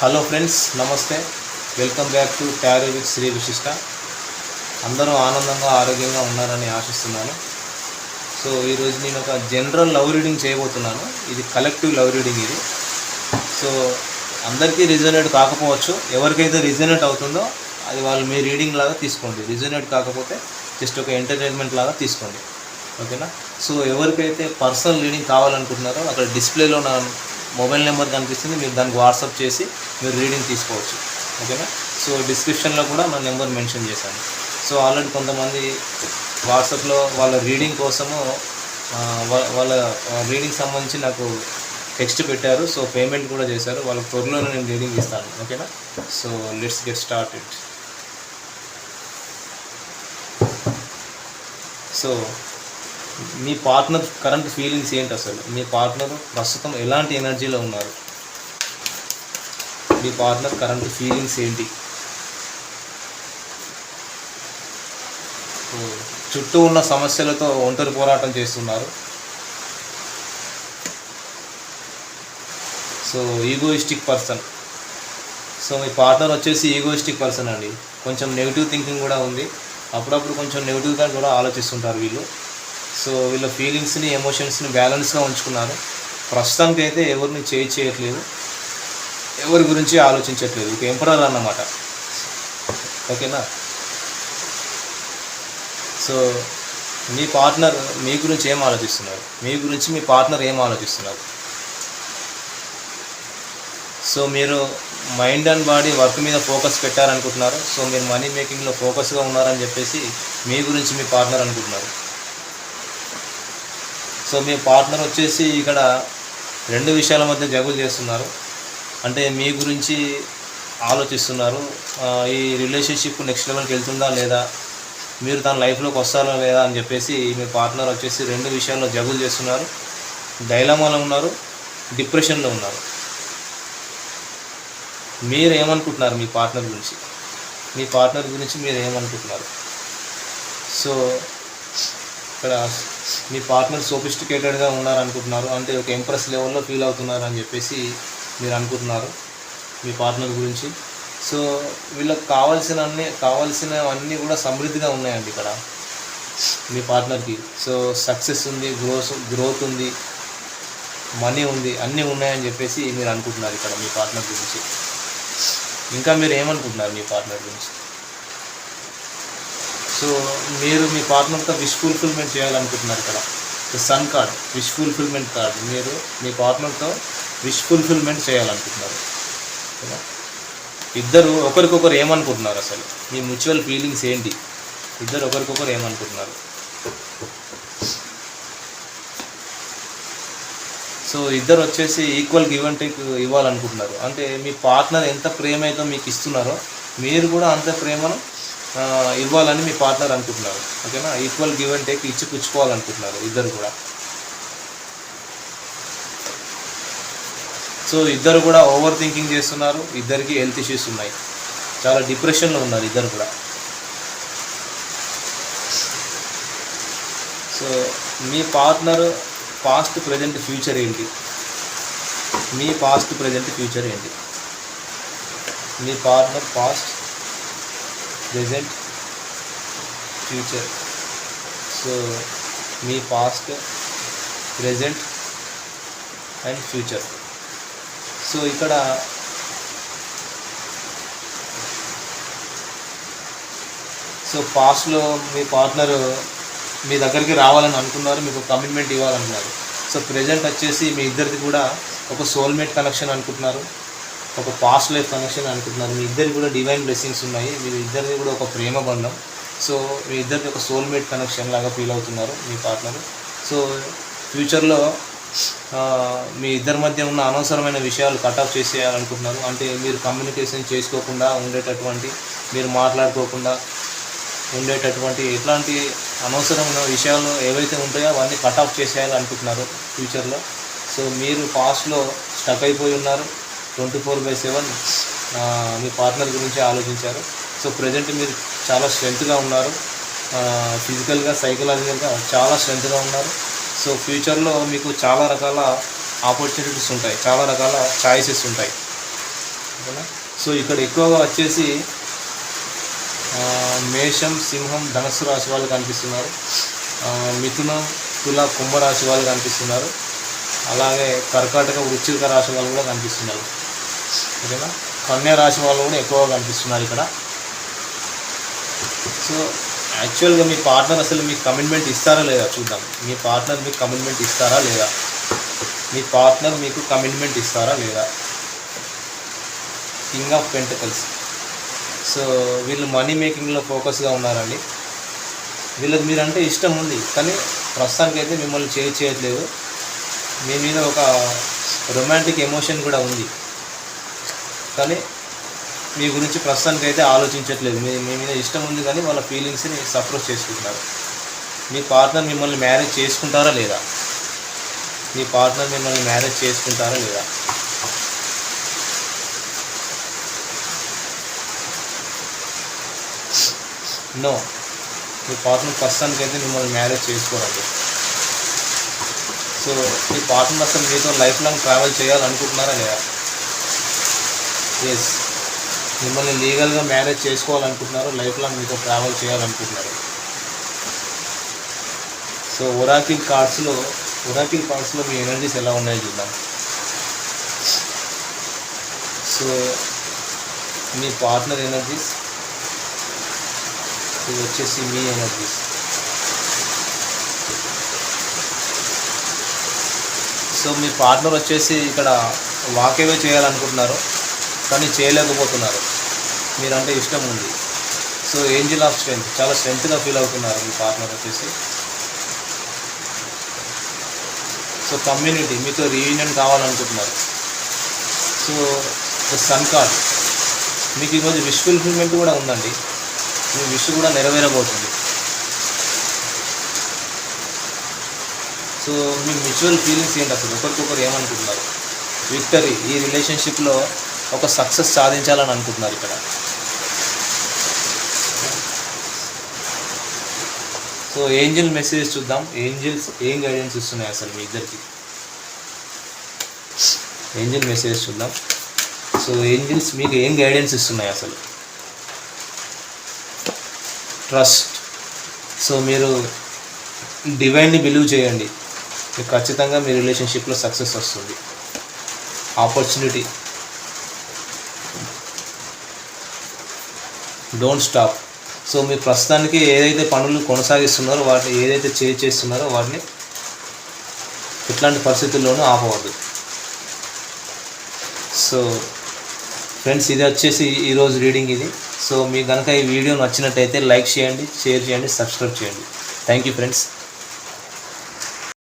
Hello friends, నమస్తే. Welcome back to tarot with Shri Vishishta. అందరూ ఆనందంగా ఆరోగ్యంగా ఉన్నారని ఆశిస్తున్నాను. సో ఈరోజు నేను ఒక జనరల్ లవ్ రీడింగ్ చేయబోతున్నాను. ఇది కలెక్టివ్ లవ్ రీడింగ్ ఇది. సో అందరికీ రిజనేట్ కాకపోవచ్చు. ఎవరికైతే రిజనేట్ అవుతుందో అది వాళ్ళు మీ రీడింగ్ లాగా తీసుకోండి. రిజనేట్ కాకపోతే జస్ట్ ఒక ఎంటర్టైన్మెంట్ లాగా తీసుకోండి. ఓకేనా? సో ఎవరికైతే పర్సనల్ రీడింగ్ కావాలనుకుంటున్నారో అక్కడ డిస్ప్లేలో నా మొబైల్ నెంబర్ కనిపిస్తుంది. మీరు దానికి వాట్సాప్ చేసి మీరు రీడింగ్ తీసుకోవచ్చు. ఓకేనా? సో డిస్క్రిప్షన్లో కూడా నా నెంబర్ మెన్షన్ చేశాను. సో ఆల్రెడీ కొంతమంది వాట్సాప్లో వాళ్ళ రీడింగ్ కోసము వాళ్ళ రీడింగ్ సంబంధించి నాకు టెక్స్ట్ పెట్టారు. సో పేమెంట్ కూడా చేశారు. వాళ్ళకి త్వరలోనే నేను రీడింగ్ ఇస్తాను. ఓకేనా? So let's get started. So మీ పార్ట్నర్ కరెంట్ ఫీలింగ్స్ ఏంటి? అసలు మీ పార్ట్నర్ ప్రస్తుతం ఎలాంటి ఎనర్జీలో ఉన్నారు? మీ పార్ట్నర్ కరెంట్ ఫీలింగ్స్ ఏంటి? చుట్టూ ఉన్న సమస్యలతో ఒంటరి పోరాటం చేస్తున్నారు. So egoistic person. సో మీ పార్ట్నర్ వచ్చేసి ఈగోయిస్టిక్ పర్సన్ అండి. కొంచెం నెగిటివ్ థింకింగ్ కూడా ఉంది. అప్పుడప్పుడు కొంచెం నెగిటివ్గా కూడా ఆలోచిస్తుంటారు వీళ్ళు. సో వీళ్ళ ఫీలింగ్స్ని ఎమోషన్స్ని బ్యాలెన్స్గా ఉంచుకున్నారు. ప్రస్తుతానికి అయితే ఎవరిని చేయట్లేదు, ఎవరి గురించి ఆలోచించట్లేదు. ఒక ఎంపరర్ అన్నమాట. ఓకేనా? సో మీ పార్ట్నర్ మీ గురించి ఏం ఆలోచిస్తున్నారు? మీ గురించి మీ పార్ట్నర్ ఏం ఆలోచిస్తున్నారు? సో మీరు మైండ్ అండ్ బాడీ వర్క్ మీద ఫోకస్ పెట్టారనుకుంటున్నారు. సో మీరు మనీ మేకింగ్లో ఫోకస్గా ఉన్నారని చెప్పేసి మీ గురించి మీ పార్ట్నర్ అనుకుంటున్నారు. సో మీ పార్ట్నర్ వచ్చేసి ఇక్కడ రెండు విషయాల మధ్య జగులు చేస్తున్నారు. అంటే మీ గురించి ఆలోచిస్తున్నారు. ఈ రిలేషన్షిప్ నెక్స్ట్ లెవెల్కి వెళ్తుందా లేదా, మీరు తన లైఫ్లోకి వస్తారా లేదా అని చెప్పేసి మీ పార్ట్నర్ వచ్చేసి రెండు విషయాల్లో జగులు చేస్తున్నారు. డైలమాలో ఉన్నారు, డిప్రెషన్లో ఉన్నారు. మీరు ఏమనుకుంటున్నారు మీ పార్ట్నర్ గురించి? మీ పార్ట్నర్ గురించి మీరు ఏమనుకుంటున్నారు? సో ఇక్కడ మీ పార్ట్నర్ సోఫిస్టికేటెడ్గా ఉన్నారనుకుంటున్నారు. అంటే ఒక ఎంప్రెస్ లెవెల్లో ఫీల్ అవుతున్నారు అని చెప్పేసి మీరు అనుకుంటున్నారు మీ పార్ట్నర్ గురించి. సో వీళ్ళకి కావాల్సినవన్నీ కూడా సమృద్ధిగా ఉన్నాయండి ఇక్కడ మీ పార్ట్నర్కి. సో సక్సెస్ ఉంది, గ్రోత్ ఉంది, మనీ ఉంది, అన్నీ ఉన్నాయని చెప్పేసి మీరు అనుకుంటున్నారు ఇక్కడ మీ పార్ట్నర్ గురించి. ఇంకా మీరు ఏమనుకుంటున్నారు మీ పార్ట్నర్ గురించి? సో మీరు మీ పార్ట్నర్తో విష్ ఫుల్ఫిల్మెంట్ చేయాలనుకుంటున్నారు. ఇక్కడ sun card, wish fulfilment card. మీరు మీ పార్ట్నర్తో విష్ ఫుల్ఫిల్మెంట్ చేయాలనుకుంటున్నారు. ఇద్దరు ఒకరికొకరు ఏమనుకుంటున్నారు? అసలు మీ మ్యూచువల్ ఫీలింగ్స్ ఏంటి? ఇద్దరు ఒకరికొకరు ఏమనుకుంటున్నారు? సో ఇద్దరు వచ్చేసి ఈక్వల్ గివ్ అండ్ టేక్ ఇవ్వాలనుకుంటున్నారు. అంటే మీ పార్ట్నర్ ఎంత ప్రేమ అయితే మీకు ఇస్తున్నారో మీరు కూడా అంత ప్రేమను ఇవ్వాలని మీ పార్ట్నర్ అనుకుంటున్నారు. ఓకేనా? ఈక్వల్ గివ్ అండ్ టేక్ ఇచ్చి పుచ్చుకోవాలనుకుంటున్నారు ఇద్దరు కూడా. సో ఇద్దరు కూడా ఓవర్ థింకింగ్ చేస్తున్నారు. ఇద్దరికి హెల్త్ ఇష్యూస్ ఉన్నాయి. చాలా డిప్రెషన్లో ఉన్నారు ఇద్దరు కూడా. సో మీ పార్ట్నర్ పాస్ట్, ప్రజెంట్, ఫ్యూచర్ ఏంటి? మీ పాస్ట్, ప్రజెంట్, ఫ్యూచర్ ఏంటి? మీ partner past, present, future. So మీ past, present and future. So ఇక్కడ పాస్ట్లో మీ పార్ట్నర్ మీ దగ్గరికి రావాలని అనుకున్నారు, మీకు కమిట్మెంట్ ఇవ్వాలనుకున్నారు. సో ప్రజెంట్ వచ్చేసి మీ ఇద్దరిది కూడా ఒక సోల్మేట్ కనెక్షన్ అనుకుంటున్నారు, ఒక పాస్ట్ లైఫ్ కనెక్షన్ అనుకుంటున్నారు. మీ ఇద్దరికి కూడా డివైన్ బ్లెస్సింగ్స్ ఉన్నాయి. మీ ఇద్దరిది కూడా ఒక ప్రేమ బంధం. సో మీ ఇద్దరికి ఒక సోల్మేట్ కనెక్షన్ లాగా ఫీల్ అవుతున్నారు మీ పార్ట్నర్. సో ఫ్యూచర్లో మీ ఇద్దరి మధ్య ఉన్న అనవసరమైన విషయాలు కట్ ఆఫ్ చేసేయాలనుకుంటున్నారు. అంటే మీరు కమ్యూనికేషన్ చేసుకోకుండా ఉండేటటువంటి, మీరు మాట్లాడుకోకుండా ఉండేటటువంటి ఎట్లాంటి అనవసరమైన విషయాలు ఏవైతే ఉంటాయో అవన్నీ కట్ ఆఫ్ చేసేయాలనుకుంటున్నారు ఫ్యూచర్లో. సో మీరు పాస్ట్లో స్టక్ అయిపోయి ఉన్నారు. 24/7 మీ పార్ట్నర్ గురించి ఆలోచించారు. సో ప్రజెంట్ మీరు చాలా స్ట్రెంత్గా ఉన్నారు. ఫిజికల్గా, సైకలాజికల్గా చాలా స్ట్రెంత్గా ఉన్నారు. సో ఫ్యూచర్లో మీకు చాలా రకాల ఆపర్చునిటీస్ ఉంటాయి, చాలా రకాల ఛాయిసెస్ ఉంటాయి. ఓకేనా. సో ఇక్కడ ఎక్కువగా వచ్చేసి మేషం, సింహం, ధనస్సు రాశి వాళ్ళు కనిపిస్తున్నారు. మిథునం, తుల, కుంభరాశి వాళ్ళు కనిపిస్తున్నారు. అలాగే కర్కాటక, వృశ్చిక రాశి వాళ్ళు కూడా కనిపిస్తున్నారు. ఓకేనా. కన్యా రాశి వాళ్ళు కూడా ఎక్కువగా కనిపిస్తున్నారు ఇక్కడ. సో యాక్చువల్గా మీ పార్ట్నర్ అసలు మీకు కమిట్మెంట్ ఇస్తారా లేదా చూద్దాం. మీ పార్ట్నర్ మీకు కమిట్మెంట్ ఇస్తారా లేదా, మీ పార్ట్నర్ మీకు కమిట్మెంట్ ఇస్తారా లేదా. King of pentacles. సో వీళ్ళు మనీ మేకింగ్లో ఫోకస్గా ఉన్నారండి. వీళ్ళకి మీరంటే ఇష్టం ఉంది, కానీ ప్రస్తుతానికైతే మిమ్మల్ని చేయట్లేదు. మీ మీద ఒక రొమాంటిక్ ఎమోషన్ కూడా ఉంది, కానీ మీ గురించి ప్రస్తుతానికి అయితే ఆలోచించట్లేదు. మీ మీద ఇష్టం ఉంది, కానీ వాళ్ళ ఫీలింగ్స్ని సప్రెస్ చేసుకుంటున్నారు. మీ పార్ట్నర్ మిమ్మల్ని మ్యారేజ్ చేసుకుంటారా లేదా, మీ పార్ట్నర్ మిమ్మల్ని మ్యారేజ్ చేసుకుంటారా లేదా. నో, మీ పార్ట్నర్ ప్రస్తుతానికి అయితే మిమ్మల్ని మ్యారేజ్ చేసుకోరండి. సో మీ పార్ట్నర్ అసలు మీతో లైఫ్ లాంగ్ ట్రావెల్ చేయాలనుకుంటున్నారా లేదా. ఎస్, మిమ్మల్ని లీగల్గా మ్యారేజ్ చేసుకోవాలనుకుంటున్నారు, లైఫ్ లాంగ్ మీతో ట్రావెల్ చేయాలనుకుంటున్నారు. సో ఒరాకిల్ కార్డ్స్లో మీ ఎనర్జీస్ ఎలా ఉన్నాయో చూద్దాం. సో మీ పార్ట్నర్ ఎనర్జీస్, ఇది వచ్చేసి మీ ఎనర్జీస్. సో మీ పార్ట్నర్ వచ్చేసి ఇక్కడ వాకేవే చేయాలనుకుంటున్నారు, కానీ చేయలేకపోతున్నారు. మీరంటే ఇష్టం ఉంది. సో ఏంజిల్ ఆఫ్ స్ట్రెంగ్త్, చాలా స్ట్రెంగ్త్గా ఫీల్ అవుతున్నారు మీ పార్ట్నర్ వచ్చేసి. సో కమ్యూనిటీ, మీతో రీయూనియన్ కావాలనుకుంటున్నారు. సో ద సన్ కార్డ్, మీకు ఈరోజు విష్ ఫుల్ఫిల్మెంట్ కూడా ఉందండి. మీ విష్ కూడా నెరవేరబోతుంది. సో మీ మ్యూచువల్ ఫీలింగ్స్ ఏంటి అసలు, ఒకరికొకరు ఏమనుకుంటున్నారు. విక్టరీ, ఈ రిలేషన్షిప్లో ఒక సక్సెస్ సాధించాలని అనుకుంటున్నారు ఇక్కడ. సో ఏంజిల్ మెసేజ్ చూద్దాం. ఏంజిల్స్ ఏం గైడెన్స్ ఇస్తున్నాయి అసలు మీ ఇద్దరికి. ఏంజిల్ మెసేజ్ చూద్దాం. సో ఏంజిల్స్ మీకు ఏం గైడెన్స్ ఇస్తున్నాయి అసలు. ట్రస్ట్. సో మీరు డివైన్ని బిలీవ్ చేయండి, మీకు ఖచ్చితంగా మీ రిలేషన్షిప్లో సక్సెస్ వస్తుంది. ఆపర్చునిటీ. Don't stop. సో మీరు ప్రస్తుతానికి ఏదైతే పనులు కొనసాగిస్తున్నారో, వాటిని ఏదైతే చేస్తున్నారో వాటిని ఎట్లాంటి పరిస్థితుల్లోనూ ఆపవద్దు. సో ఫ్రెండ్స్, ఇది వచ్చేసి ఈరోజు రీడింగ్ ఇది. సో మీకు కనుక ఈ వీడియో నచ్చినట్టయితే లైక్ చేయండి, షేర్ చేయండి, సబ్స్క్రైబ్ చేయండి. Thank you friends.